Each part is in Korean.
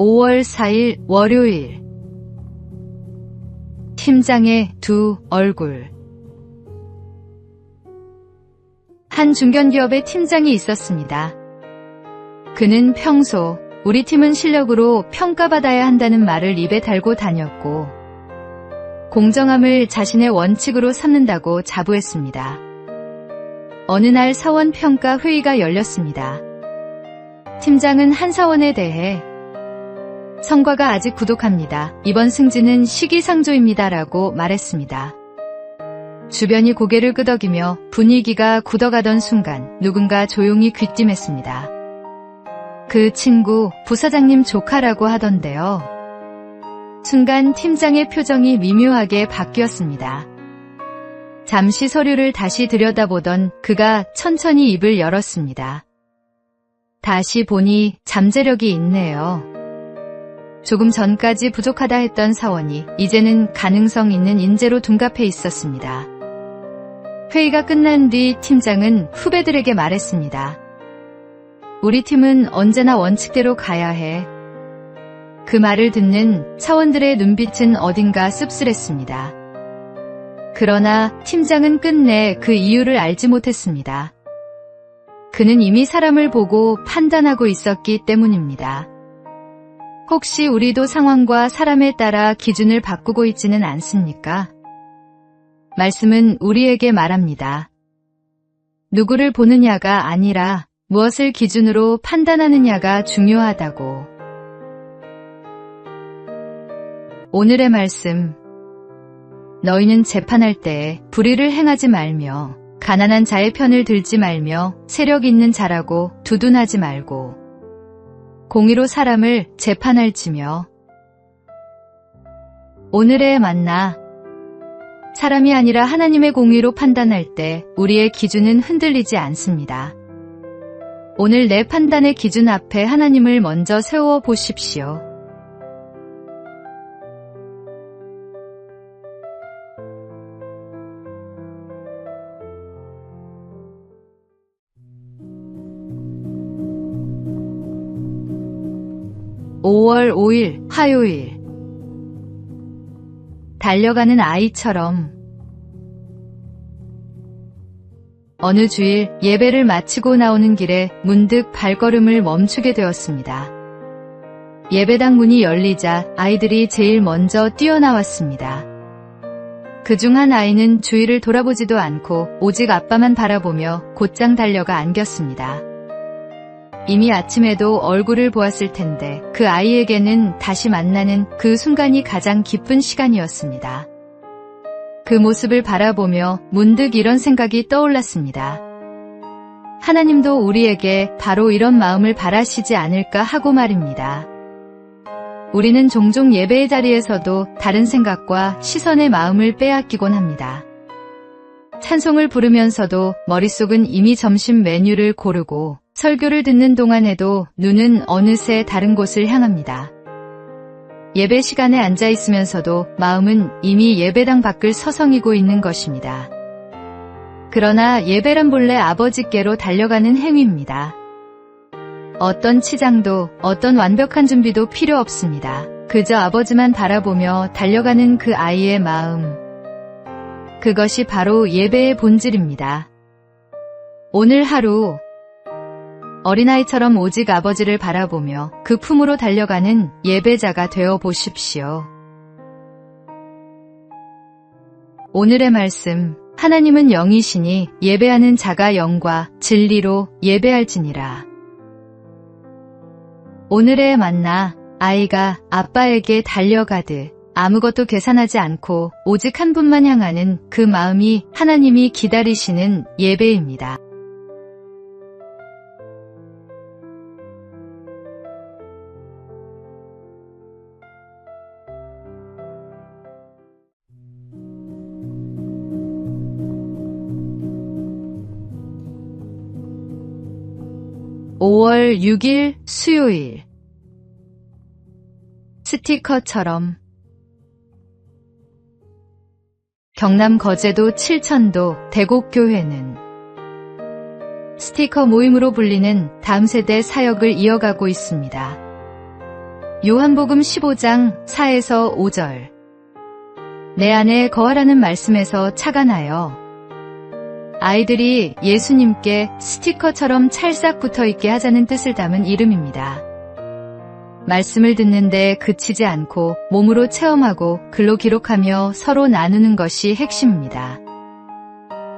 5월 4일 월요일. 팀장의 두 얼굴. 한 중견기업의 팀장이 있었습니다. 그는 평소 우리 팀은 실력으로 평가받아야 한다는 말을 입에 달고 다녔고, 공정함을 자신의 원칙으로 삼는다고 자부했습니다. 어느 날 사원 평가 회의가 열렸습니다. 팀장은 한 사원에 대해 성과가 아직 부족합니다. 이번 승진은 시기상조입니다라고 말했습니다. 주변이 고개를 끄덕이며 분위기가 굳어가던 순간 누군가 조용히 귀띔했습니다. 그 친구 부사장님 조카라고 하던데요. 순간 팀장의 표정이 미묘하게 바뀌었습니다. 잠시 서류를 다시 들여다보던 그가 천천히 입을 열었습니다. 다시 보니 잠재력이 있네요. 조금 전까지 부족하다 했던 사원이 이제는 가능성 있는 인재로 둔갑해 있었습니다. 회의가 끝난 뒤 팀장은 후배들에게 말했습니다. 우리 팀은 언제나 원칙대로 가야 해. 그 말을 듣는 사원들의 눈빛은 어딘가 씁쓸했습니다. 그러나 팀장은 끝내 그 이유를 알지 못했습니다. 그는 이미 사람을 보고 판단하고 있었기 때문입니다. 혹시 우리도 상황과 사람에 따라 기준을 바꾸고 있지는 않습니까? 말씀은 우리에게 말합니다. 누구를 보느냐가 아니라 무엇을 기준으로 판단하느냐가 중요하다고. 오늘의 말씀. 너희는 재판할 때 불의를 행하지 말며 가난한 자의 편을 들지 말며 세력 있는 자라고 두둔하지 말고 공의로 사람을 재판할지며. 오늘의 만나. 사람이 아니라 하나님의 공의로 판단할 때 우리의 기준은 흔들리지 않습니다. 오늘 내 판단의 기준 앞에 하나님을 먼저 세워 보십시오. (5월 5일) 화요일. 달려가는 아이처럼. 어느 주일 예배를 마치고 나오는 길에 문득 발걸음을 멈추게 되었습니다. 예배당 문이 열리자 아이들이 제일 먼저 뛰어나왔습니다. 그중 한 아이는 주위를 돌아보지도 않고 오직 아빠만 바라보며 곧장 달려가 안겼습니다. 이미 아침에도 얼굴을 보았을 텐데 그 아이에게는 다시 만나는 그 순간이 가장 기쁜 시간이었습니다. 그 모습을 바라보며 문득 이런 생각이 떠올랐습니다. 하나님도 우리에게 바로 이런 마음을 바라시지 않을까 하고 말입니다. 우리는 종종 예배의 자리에서도 다른 생각과 시선의 마음을 빼앗기곤 합니다. 찬송을 부르면서도 머릿속은 이미 점심 메뉴를 고르고 설교를 듣는 동안에도 눈은 어느새 다른 곳을 향합니다. 예배 시간에 앉아 있으면서도 마음은 이미 예배당 밖을 서성이고 있는 것입니다. 그러나 예배란 본래 아버지께로 달려가는 행위입니다. 어떤 치장도 어떤 완벽한 준비도 필요 없습니다. 그저 아버지만 바라보며 달려가는 그 아이의 마음. 그것이 바로 예배의 본질입니다. 오늘 하루 어린아이처럼 오직 아버지를 바라보며 그 품으로 달려가는 예배자가 되어 보십시오. 오늘의 말씀. 하나님은 영이시니 예배하는 자가 영과 진리로 예배할지니라. 오늘의 만나. 아이가 아빠에게 달려가듯 아무것도 계산하지 않고 오직 한 분만 향하는 그 마음이 하나님이 기다리시는 예배입니다. (5월 6일) 수요일. 스티커처럼. 경남 거제도 칠천도 대곡교회는 스티커 모임으로 불리는 다음 세대 사역을 이어가고 있습니다. 요한복음 15장 4에서 5절. 내 안에 거하라는 말씀에서 차가 나요. 아이들이 예수님께 스티커처럼 찰싹 붙어있게 하자는 뜻을 담은 이름입니다. 말씀을 듣는데 그치지 않고 몸으로 체험하고 글로 기록하며 서로 나누는 것이 핵심입니다.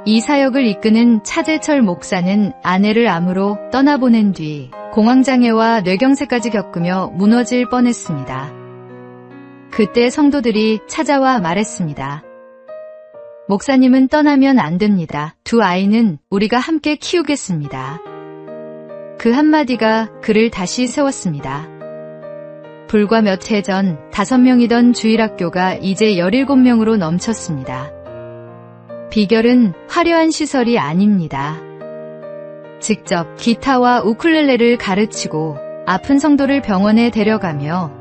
이 사역을 이끄는 차재철 목사는 아내를 암으로 떠나보낸 뒤 공황장애와 뇌경색까지 겪으며 무너질 뻔했습니다. 그때 성도들이 찾아와 말했습니다. 목사님은 떠나면 안 됩니다. 두 아이는 우리가 함께 키우겠습니다. 그 한마디가 그를 다시 세웠습니다. 불과 몇 해 전 5명이던 주일학교가 이제 17명으로 넘쳤습니다. 비결은 화려한 시설이 아닙니다. 직접 기타와 우쿨렐레를 가르치고 아픈 성도를 병원에 데려가며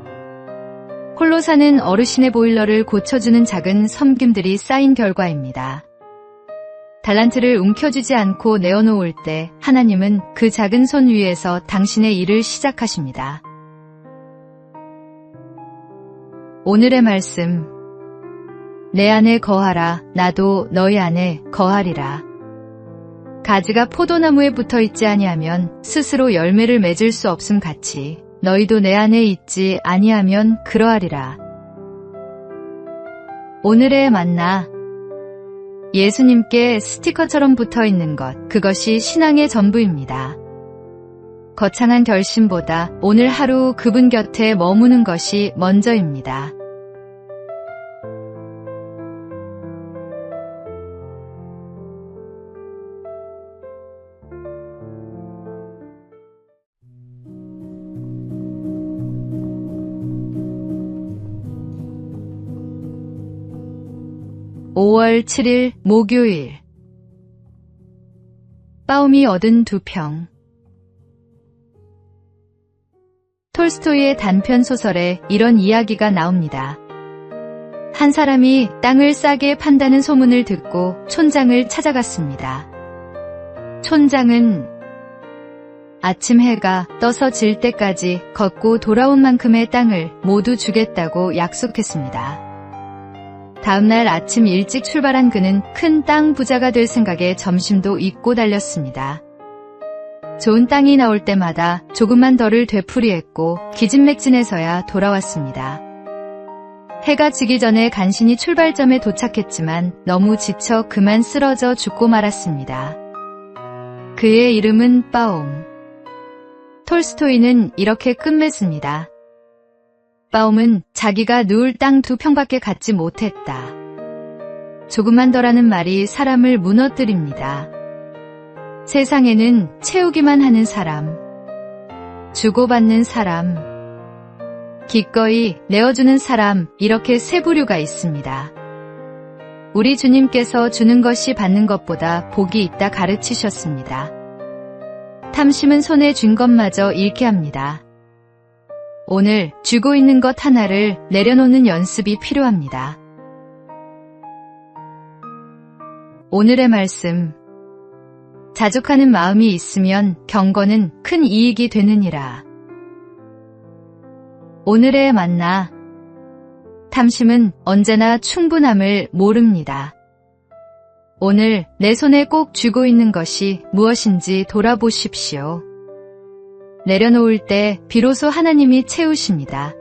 홀로 사는 어르신의 보일러를 고쳐주는 작은 섬김들이 쌓인 결과입니다. 달란트를 움켜쥐지 않고 내어놓을 때 하나님은 그 작은 손 위에서 당신의 일을 시작하십니다. 오늘의 말씀. 내 안에 거하라. 나도 너희 안에 거하리라. 가지가 포도나무에 붙어있지 아니하면 스스로 열매를 맺을 수 없음 같이 너희도 내 안에 있지 아니하면 그러하리라. 오늘의 만나. 예수님께 스티커처럼 붙어있는 것, 그것이 신앙의 전부입니다. 거창한 결심보다 오늘 하루 그분 곁에 머무는 것이 먼저입니다. (5월 7일) 목요일. 빠움이 얻은 2평. 톨스토이의 단편 소설에 이런 이야기가 나옵니다. 한 사람이 땅을 싸게 판다는 소문을 듣고 촌장을 찾아갔습니다. 촌장은 아침 해가 떠서 질 때까지 걷고 돌아온 만큼의 땅을 모두 주겠다고 약속했습니다. 다음날 아침 일찍 출발한 그는 큰 땅 부자가 될 생각에 점심도 잊고 달렸습니다. 좋은 땅이 나올 때마다 조금만 덜을 되풀이했고 기진맥진해서야 돌아왔습니다. 해가 지기 전에 간신히 출발점에 도착했지만 너무 지쳐 그만 쓰러져 죽고 말았습니다. 그의 이름은 빠움. 톨스토이는 이렇게 끝맺습니다. 빠움은 자기가 누울 땅 2평밖에 갖지 못했다. 조금만 더라는 말이 사람을 무너뜨립니다. 세상에는 채우기만 하는 사람, 주고받는 사람, 기꺼이 내어주는 사람, 이렇게 세 부류가 있습니다. 우리 주님께서 주는 것이 받는 것보다 복이 있다 가르치셨습니다. 탐심은 손에 쥔 것마저 잃게 합니다. 오늘 쥐고 있는 것 하나를 내려놓는 연습이 필요합니다. 오늘의 말씀. 자족하는 마음이 있으면 경건은 큰 이익이 되느니라. 오늘의 만나. 탐심은 언제나 충분함을 모릅니다. 오늘 내 손에 꼭 쥐고 있는 것이 무엇인지 돌아보십시오. 내려놓을 때 비로소 하나님이 채우십니다.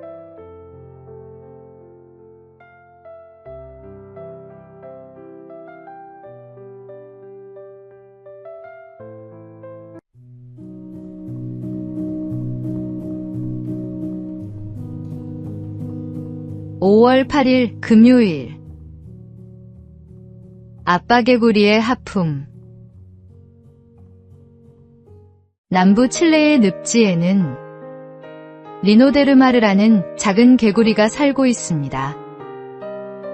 (5월 8일) 금요일. 아빠 개구리의 하품. 남부 칠레의 늪지에는 리노데르마르라는 작은 개구리가 살고 있습니다.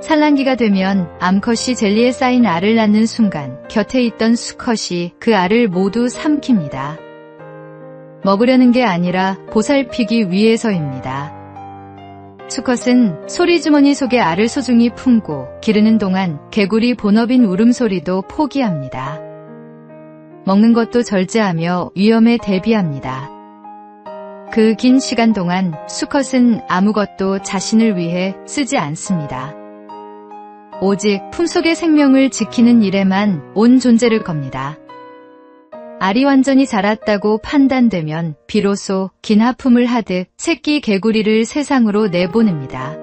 산란기가 되면 암컷이 젤리에 쌓인 알을 낳는 순간 곁에 있던 수컷이 그 알을 모두 삼킵니다. 먹으려는 게 아니라 보살피기 위해서입니다. 수컷은 소리주머니 속에 알을 소중히 품고 기르는 동안 개구리 본업인 울음소리도 포기합니다. 먹는 것도 절제하며 위험에 대비합니다. 그 긴 시간 동안 수컷은 아무것도 자신을 위해 쓰지 않습니다. 오직 품속의 생명을 지키는 일에만 온 존재를 겁니다. 알이 완전히 자랐다고 판단되면 비로소 긴 하품을 하듯 새끼 개구리를 세상으로 내보냅니다.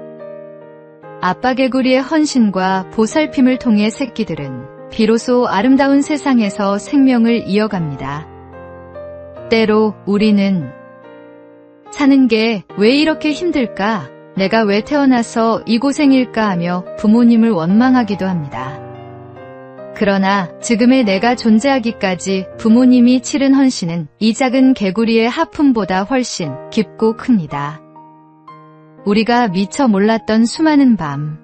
아빠 개구리의 헌신과 보살핌을 통해 새끼들은 비로소 아름다운 세상에서 생명을 이어갑니다. 때로 우리는 사는 게 왜 이렇게 힘들까? 내가 왜 태어나서 이 고생일까 하며 부모님을 원망하기도 합니다. 그러나 지금의 내가 존재하기까지 부모님이 치른 헌신은 이 작은 개구리의 하품보다 훨씬 깊고 큽니다. 우리가 미처 몰랐던 수많은 밤,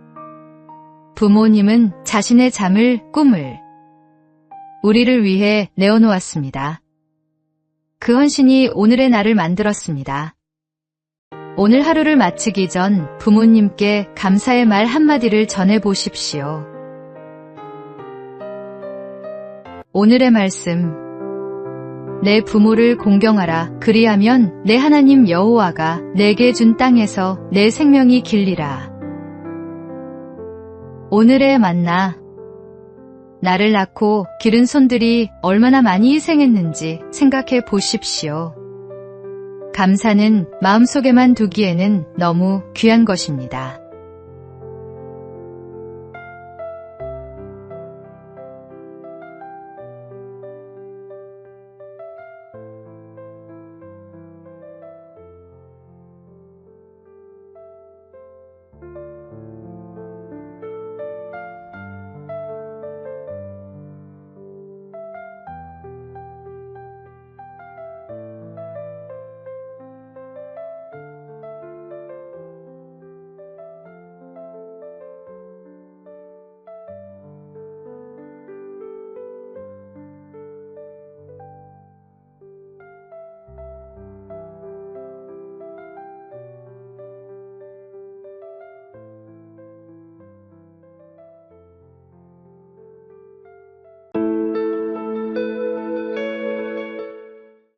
부모님은 자신의 잠을, 꿈을 우리를 위해 내어놓았습니다. 그 헌신이 오늘의 나를 만들었습니다. 오늘 하루를 마치기 전 부모님께 감사의 말 한마디를 전해보십시오. 오늘의 말씀. 내 부모를 공경하라. 그리하면 내 하나님 여호와가 내게 준 땅에서 내 생명이 길리라. 오늘의 만나. 나를 낳고 기른 손들이 얼마나 많이 희생했는지 생각해 보십시오. 감사는 마음속에만 두기에는 너무 귀한 것입니다.